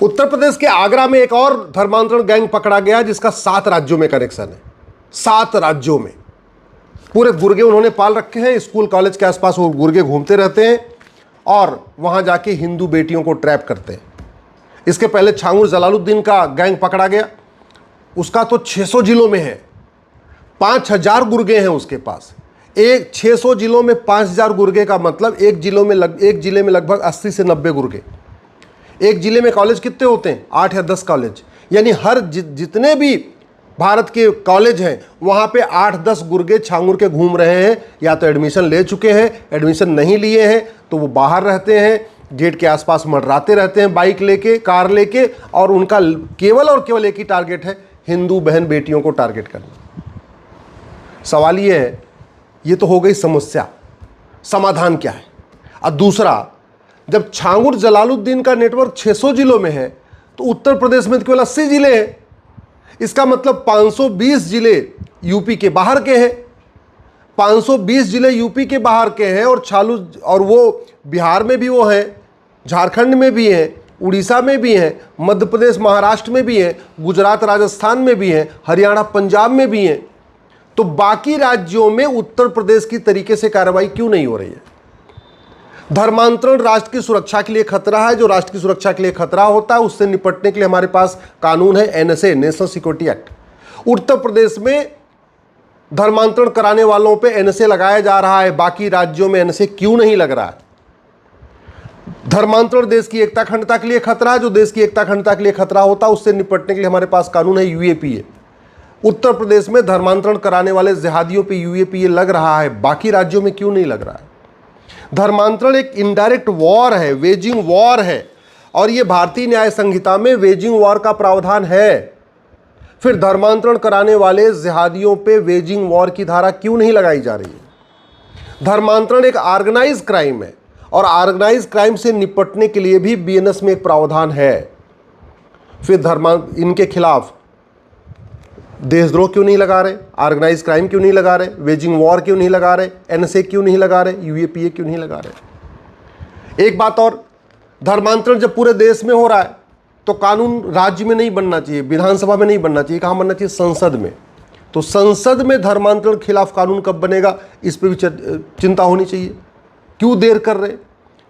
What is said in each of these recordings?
उत्तर प्रदेश के आगरा में एक और धर्मांतरण गैंग पकड़ा गया जिसका 7 राज्यों में कनेक्शन है। 7 राज्यों में पूरे गुर्गे उन्होंने पाल रखे हैं। स्कूल कॉलेज के आसपास वो गुर्गे घूमते रहते हैं और वहां जाके हिंदू बेटियों को ट्रैप करते हैं। इसके पहले छांगुर जलालुद्दीन का गैंग पकड़ा गया, उसका तो 600 जिलों में है। 5000 गुर्गे हैं उसके पास। एक 600 जिलों में 5000 गुर्गे का मतलब एक जिले में लगभग 80 से 90 गुर्गे। एक जिले में कॉलेज कितने होते हैं? 8 या 10 कॉलेज, यानी हर जितने भी भारत के कॉलेज हैं वहाँ पे 8-10 गुर्गे छांगुर के घूम रहे हैं। या तो एडमिशन ले चुके हैं, एडमिशन नहीं लिए हैं तो वो बाहर रहते हैं, गेट के आसपास मंडराते रहते हैं बाइक लेके, कार लेके, और उनका केवल और केवल एक ही टारगेट है, हिंदू बहन बेटियों को टारगेट करना। सवाल ये है, ये तो हो गई समस्या, समाधान क्या है? और दूसरा, जब छांगुर जलालुद्दीन का नेटवर्क 600 जिलों में है तो उत्तर प्रदेश में तो केवल 80 जिले हैं। इसका मतलब 520 जिले यूपी के बाहर के हैं। 520 जिले यूपी के बाहर के हैं और वो बिहार में भी वो हैं, झारखंड में भी हैं, उड़ीसा में भी हैं, मध्य प्रदेश महाराष्ट्र में भी हैं, गुजरात राजस्थान में भी हैं, हरियाणा पंजाब में भी हैं। तो बाकी राज्यों में उत्तर प्रदेश की तरीके से कार्रवाई क्यों नहीं हो रही है? धर्मांतरण राष्ट्र की सुरक्षा के लिए खतरा है। जो राष्ट्र की सुरक्षा के लिए खतरा होता है उससे निपटने के लिए हमारे पास कानून है, NSA, national security act. Uttar Pradesh में धर्मांतरण कराने वालों पे एनएसए लगाया जा रहा है, बाकी राज्यों में एनएसए क्यों नहीं लग रहा है? धर्मांतरण देश की एकता अखंडता के लिए खतरा है। जो देश की एकता अखंडता के लिए खतरा होता है उससे निपटने के लिए हमारे पास कानून है, यूएपीए। उत्तर प्रदेश में धर्मांतरण कराने वाले जिहादियों पे यूएपीए लग रहा है, बाकी राज्यों में क्यों नहीं लग रहा है? धर्मांतरण एक इनडायरेक्ट वॉर है, वेजिंग वॉर है, और यह भारतीय न्याय संहिता में वेजिंग वॉर का प्रावधान है। फिर धर्मांतरण कराने वाले जिहादियों पे वेजिंग वॉर की धारा क्यों नहीं लगाई जा रही है? धर्मांतरण एक ऑर्गेनाइज क्राइम है और ऑर्गेनाइज क्राइम से निपटने के लिए भी बीएनएस में एक प्रावधान है। फिर इनके खिलाफ देशद्रोह क्यों नहीं लगा रहे? ऑर्गेनाइज क्राइम क्यों नहीं लगा रहे? वेजिंग वॉर क्यों नहीं लगा रहे? एनएसए क्यों नहीं लगा रहे? यूएपीए क्यों नहीं लगा रहे? एक बात और, धर्मांतरण जब पूरे देश में हो रहा है तो कानून राज्य में नहीं बनना चाहिए, विधानसभा में नहीं बनना चाहिए, कहाँ बनना चाहिए? संसद में। तो संसद में धर्मांतरण खिलाफ कानून कब बनेगा, इस पर भी चिंता होनी चाहिए। क्यों देर कर रहे?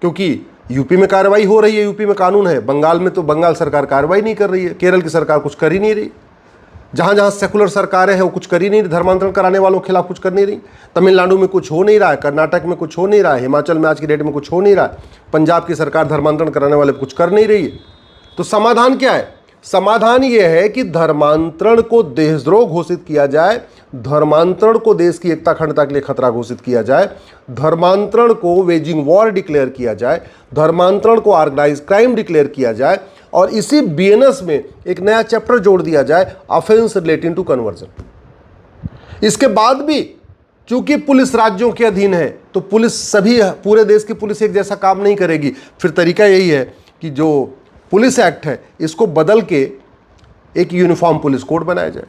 क्योंकि यूपी में कार्रवाई हो रही है, यूपी में कानून है। बंगाल में तो बंगाल सरकार कार्रवाई नहीं कर रही है, केरल की सरकार कुछ कर ही नहीं रही, जहां जहां सेकुलर सरकारें हैं वो कुछ कर ही नहीं रही, धर्मांतरण कराने वालों के खिलाफ कुछ कर नहीं रही। तमिलनाडु में कुछ हो नहीं रहा है, कर्नाटक में कुछ हो नहीं रहा है, हिमाचल में आज की डेट में कुछ हो नहीं रहा है, पंजाब की सरकार धर्मांतरण कराने वाले कुछ कर नहीं रही है। तो समाधान क्या है? समाधान यह है कि धर्मांतरण को देशद्रोह घोषित किया जाए, धर्मांतरण को देश की एकता अखंडता के लिए खतरा घोषित किया जाए, धर्मांतरण को वेजिंग वॉर डिक्लेयर किया जाए, धर्मांतरण को ऑर्गेनाइज क्राइम डिक्लेयर किया जाए, और इसी बीएनएस में एक नया चैप्टर जोड़ दिया जाए, ऑफेंस रिलेटिंग टू कन्वर्जन। इसके बाद भी चूंकि पुलिस राज्यों के अधीन है तो पूरे देश की पुलिस एक जैसा काम नहीं करेगी। फिर तरीका यही है कि जो पुलिस एक्ट है इसको बदल के एक यूनिफॉर्म पुलिस कोड बनाया जाए।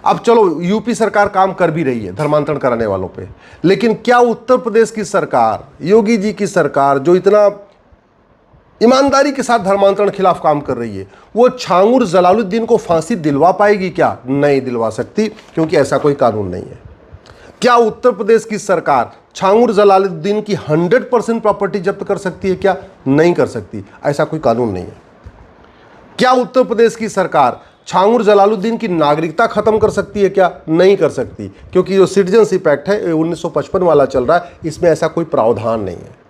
अब चलो, यूपी सरकार काम कर भी रही है धर्मांतरण कराने वालों पे, लेकिन क्या उत्तर प्रदेश की सरकार, योगी जी की सरकार, जो इतना ईमानदारी के साथ धर्मांतरण खिलाफ काम कर रही है, वो छांगुर जलालुद्दीन को फांसी दिलवा पाएगी क्या? नहीं दिलवा सकती, क्योंकि ऐसा कोई कानून नहीं है। क्या उत्तर प्रदेश की सरकार छांगुर जलालुद्दीन की 100% प्रॉपर्टी जब्त कर सकती है क्या? नहीं कर सकती, ऐसा कोई कानून नहीं है। क्या उत्तर प्रदेश की सरकार छांगुर जलालुद्दीन की नागरिकता खत्म कर सकती है क्या? नहीं कर सकती, क्योंकि जो सिटीजनशिप एक्ट है 1955 वाला चल रहा है, इसमें ऐसा कोई प्रावधान नहीं है।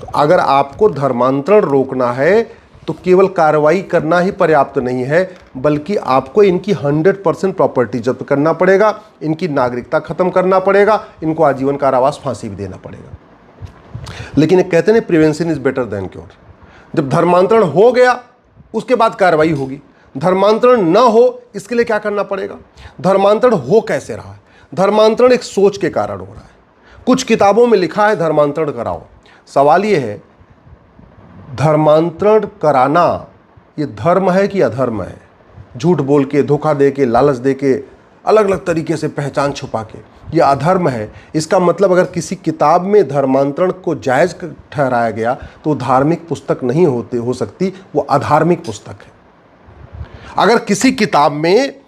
तो अगर आपको धर्मांतरण रोकना है तो केवल कार्रवाई करना ही पर्याप्त नहीं है, बल्कि आपको इनकी 100% प्रॉपर्टी जब्त करना पड़ेगा, इनकी नागरिकता खत्म करना पड़ेगा, इनको आजीवन कारावास, फांसी भी देना पड़ेगा। लेकिन एक कहते हैं prevention is better than cure. जब धर्मांतरण हो गया उसके बाद कार्रवाई होगी, धर्मांतरण न हो इसके लिए क्या करना पड़ेगा? धर्मांतरण हो कैसे रहा है? धर्मांतरण एक सोच के कारण हो रहा है। कुछ किताबों में लिखा है धर्मांतरण कराओ। सवाल यह है, धर्मांतरण कराना ये धर्म है कि अधर्म है? झूठ बोल के, धोखा दे के, लालच दे के, अलग अलग तरीके से पहचान छुपा के ये अधर्म है। इसका मतलब अगर किसी किताब में धर्मांतरण को जायज़ ठहराया गया तो धार्मिक पुस्तक नहीं हो सकती, वो अधार्मिक पुस्तक है। अगर किसी किताब में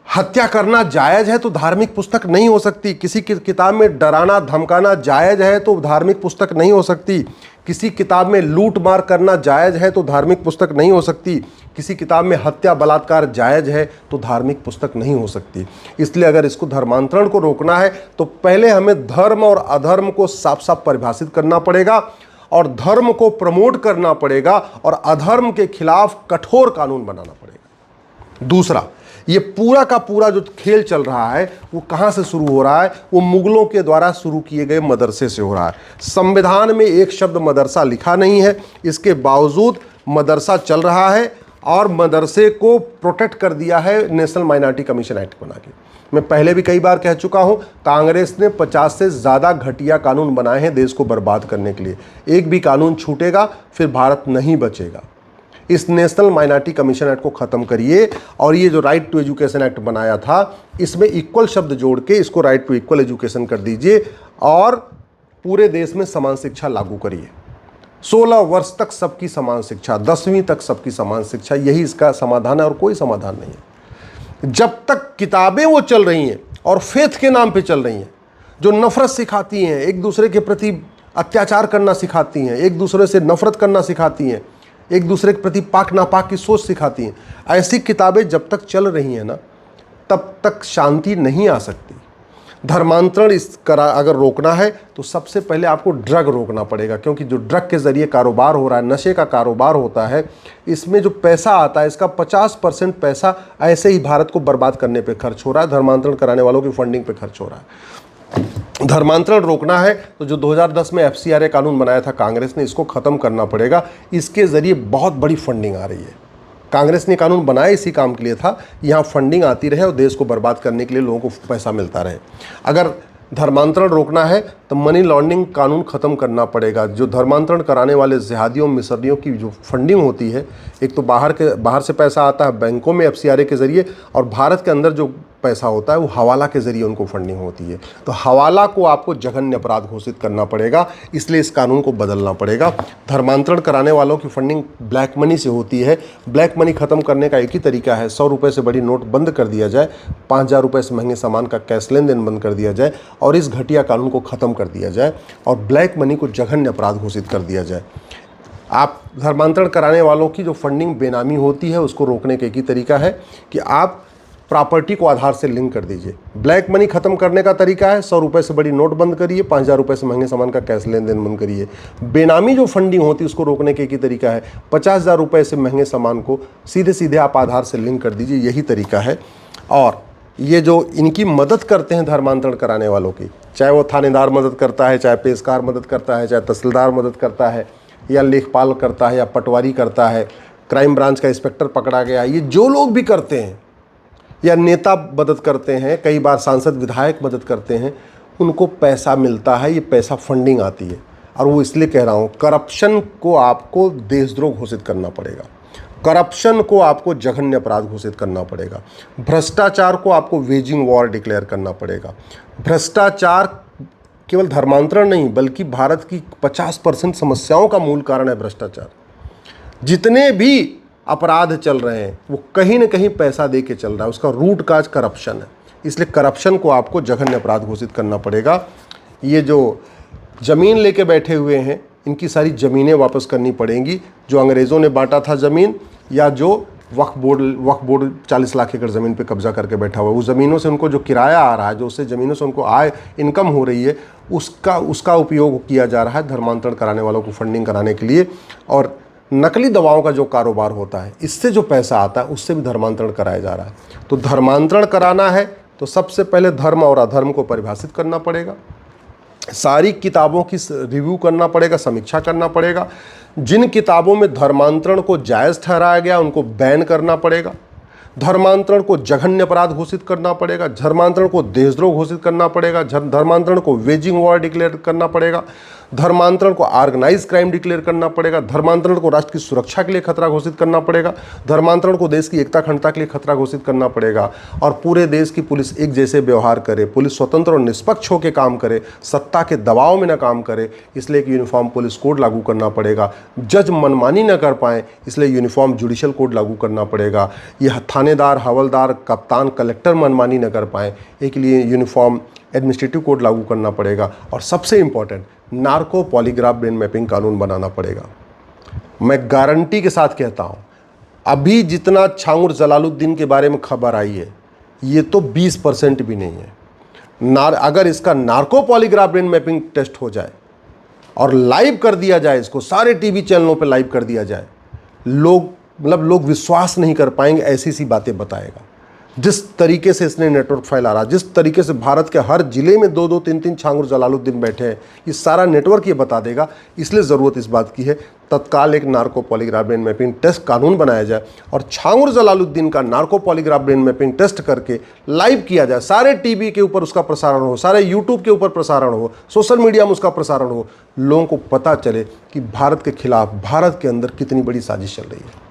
हत्या करना जायज़ है तो धार्मिक पुस्तक नहीं हो सकती। किसी किताब में डराना धमकाना जायज़ है तो धार्मिक पुस्तक नहीं हो सकती। किसी किताब में लूट मार करना जायज़ है तो धार्मिक पुस्तक नहीं हो सकती। किसी किताब में हत्या बलात्कार जायज़ है तो धार्मिक पुस्तक नहीं हो सकती। इसलिए अगर इसको धर्मांतरण को रोकना है तो पहले हमें धर्म और अधर्म को साफ साफ परिभाषित करना पड़ेगा और धर्म को प्रमोट करना पड़ेगा और अधर्म के खिलाफ कठोर कानून बनाना पड़ेगा। दूसरा, ये पूरा का पूरा जो खेल चल रहा है वो कहाँ से शुरू हो रहा है? वो मुगलों के द्वारा शुरू किए गए मदरसे से हो रहा है। संविधान में एक शब्द मदरसा लिखा नहीं है, इसके बावजूद मदरसा चल रहा है और मदरसे को प्रोटेक्ट कर दिया है नेशनल माइनॉरिटी कमीशन एक्ट बना के। मैं पहले भी कई बार कह चुका हूँ, कांग्रेस ने 50 से ज़्यादा घटिया कानून बनाए हैं देश को बर्बाद करने के लिए। एक भी कानून छूटेगा फिर भारत नहीं बचेगा। इस नेशनल माइनॉरिटी कमीशन एक्ट को ख़त्म करिए और ये जो राइट टू एजुकेशन एक्ट बनाया था इसमें इक्वल शब्द जोड़ के इसको राइट टू इक्वल एजुकेशन कर दीजिए और पूरे देश में समान शिक्षा लागू करिए। 16 वर्ष तक सबकी समान शिक्षा, 10वीं तक सबकी समान शिक्षा, यही इसका समाधान है और कोई समाधान नहीं है। जब तक किताबें वो चल रही हैं और फेथ के नाम पे चल रही हैं, जो नफरत सिखाती हैं, एक दूसरे के प्रति अत्याचार करना सिखाती हैं, एक दूसरे से नफरत करना सिखाती हैं, एक दूसरे के प्रति पाक नापाक की सोच सिखाती हैं, ऐसी किताबें जब तक चल रही हैं ना तब तक शांति नहीं आ सकती। धर्मांतरण अगर रोकना है तो सबसे पहले आपको ड्रग रोकना पड़ेगा, क्योंकि जो ड्रग के ज़रिए कारोबार हो रहा है, नशे का कारोबार होता है, इसमें जो पैसा आता है इसका 50% पैसा ऐसे ही भारत को बर्बाद करने पे खर्च हो रहा है, धर्मांतरण कराने वालों की फंडिंग पे खर्च हो रहा है। धर्मांतरण रोकना है तो जो 2010 में FCRA कानून बनाया था कांग्रेस ने, इसको ख़त्म करना पड़ेगा। इसके ज़रिए बहुत बड़ी फंडिंग आ रही है। कांग्रेस ने कानून बनाया इसी काम के लिए था, यहाँ फंडिंग आती रहे और देश को बर्बाद करने के लिए लोगों को पैसा मिलता रहे। अगर धर्मांतरण रोकना है तो मनी लॉन्ड्रिंग कानून ख़त्म करना पड़ेगा। जो धर्मांतरण कराने वाले जिहादियों मिसरियों की जो फंडिंग होती है, एक तो बाहर से पैसा आता है बैंकों में FCRA के ज़रिए, और भारत के अंदर जो पैसा होता है वो हवाला के ज़रिए उनको फंडिंग होती है। तो हवाला को आपको जघन्य अपराध घोषित करना पड़ेगा, इसलिए इस कानून को बदलना पड़ेगा। धर्मांतरण कराने वालों की फंडिंग ब्लैक मनी से होती है। ब्लैक मनी ख़त्म करने का एक ही तरीका है, 100 रुपये से बड़ी नोट बंद कर दिया जाए, 5000 रुपये से महंगे सामान का कैश लेन देन बंद कर दिया जाए और इस घटिया कानून को ख़त्म कर दिया जाए और ब्लैक मनी को जघन्य अपराध घोषित कर दिया जाए। आप धर्मांतरण कराने वालों की जो फंडिंग बेनामी होती है उसको रोकने का एक ही तरीका है कि आप प्रॉपर्टी को आधार से लिंक कर दीजिए। ब्लैक मनी खत्म करने का तरीका है 100 रुपये से बड़ी नोट बंद करिए, 5000 रुपये से महंगे सामान का कैश लेन देन बंद करिए। बेनामी जो फंडिंग होती है उसको रोकने का एक ही तरीका है, 50,000 रुपये से महंगे सामान को सीधे सीधे आप आधार से लिंक कर दीजिए, यही तरीका है। और ये जो इनकी मदद करते हैं धर्मांतरण कराने वालों की, चाहे वो थानेदार मदद करता है, चाहे पेशकार मदद करता है, चाहे तहसीलदार मदद करता है, या लेखपाल करता है, या पटवारी करता है, क्राइम ब्रांच का इंस्पेक्टर पकड़ा गया, ये जो लोग भी करते हैं, या नेता मदद करते हैं, कई बार सांसद विधायक मदद करते हैं, उनको पैसा मिलता है, ये पैसा फंडिंग आती है। और वो इसलिए कह रहा हूँ, करप्शन को आपको देशद्रोह घोषित करना पड़ेगा, करप्शन को आपको जघन्य अपराध घोषित करना पड़ेगा, भ्रष्टाचार को आपको वेजिंग वॉर डिक्लेयर करना पड़ेगा। भ्रष्टाचार केवल धर्मांतरण नहीं बल्कि भारत की 50% समस्याओं का मूल कारण है भ्रष्टाचार। जितने भी अपराध चल रहे हैं वो कहीं ना कहीं पैसा दे के चल रहा है, उसका रूट काज करप्शन है। इसलिए करप्शन को आपको जघन्य अपराध घोषित करना पड़ेगा। ये जो ज़मीन लेके बैठे हुए हैं इनकी सारी ज़मीनें वापस करनी पड़ेंगी, जो अंग्रेज़ों ने बांटा था ज़मीन, या जो वक्फ बोर्ड 40 लाख एकड़ ज़मीन पे कब्जा करके बैठा हुआ है, उस ज़मीनों से उनको जो किराया आ रहा है, जो उससे ज़मीनों से उनको आय इनकम हो रही है, उसका उपयोग किया जा रहा है धर्मांतरण कराने वालों को फंडिंग कराने के लिए। और नकली दवाओं का जो कारोबार होता है, इससे जो पैसा आता है उससे भी धर्मांतरण कराया जा रहा है। तो धर्मांतरण कराना है तो सबसे पहले धर्म और अधर्म को परिभाषित करना पड़ेगा, सारी किताबों की रिव्यू करना पड़ेगा, समीक्षा करना पड़ेगा। जिन किताबों में धर्मांतरण को जायज़ ठहराया गया उनको बैन करना पड़ेगा, धर्मांतरण को जघन्य अपराध घोषित करना पड़ेगा, धर्मांतरण को देशद्रोह घोषित करना पड़ेगा, धर्मांतरण को वेजिंग वॉर डिक्लेयर करना पड़ेगा, धर्मांतरण को ऑर्गेनाइज क्राइम डिक्लेयर करना पड़ेगा, धर्मांतरण को राष्ट्र की सुरक्षा के लिए खतरा घोषित करना पड़ेगा, धर्मांतरण को देश की एकता अखंडता के लिए खतरा घोषित करना पड़ेगा, और पूरे देश की पुलिस एक जैसे व्यवहार करे, पुलिस स्वतंत्र और निष्पक्ष होकर काम करे, सत्ता के दबाव में न काम करे, इसलिए एक यूनिफॉर्म पुलिस कोड लागू करना पड़ेगा। जज मनमानी न कर पाए, इसलिए यूनिफॉर्म जुडिशियल कोड लागू करना पड़ेगा। यह थानेदार, हवलदार, कप्तान, कलेक्टर मनमानी न कर पाए, एक लिए यूनिफॉर्म एडमिनिस्ट्रेटिव कोड लागू करना पड़ेगा। और सबसे important, narco polygraph brain mapping कानून बनाना पड़ेगा। मैं गारंटी के साथ कहता हूं, अभी जितना छांगुर जलालुद्दीन के बारे में खबर आई है, ये तो 20% भी नहीं है। अगर इसका narco polygraph brain mapping test हो जाए और लाइव कर दिया जाए, इसको सारे टीवी चैनलों पे लाइव कर दिया जाए, लोग विश्वास नहीं कर पाएंगे, ऐसी सी बातें बताएगा। जिस तरीके से इसने नेटवर्क फैला रहा, जिस तरीके से भारत के हर जिले में 2-2, 3-3 छांगुर जलालुद्दीन बैठे हैं, ये सारा नेटवर्क ये बता देगा। इसलिए ज़रूरत इस बात की है तत्काल एक narco polygraph brain mapping test कानून बनाया जाए और छांगुर जलालुद्दीन का narco polygraph brain mapping test करके लाइव किया जाए। सारे टीवी के ऊपर उसका प्रसारण हो, सारे यूट्यूब के ऊपर प्रसारण हो, सोशल मीडिया में उसका प्रसारण हो, लोगों को पता चले कि भारत के खिलाफ, भारत के अंदर कितनी बड़ी साजिश चल रही है।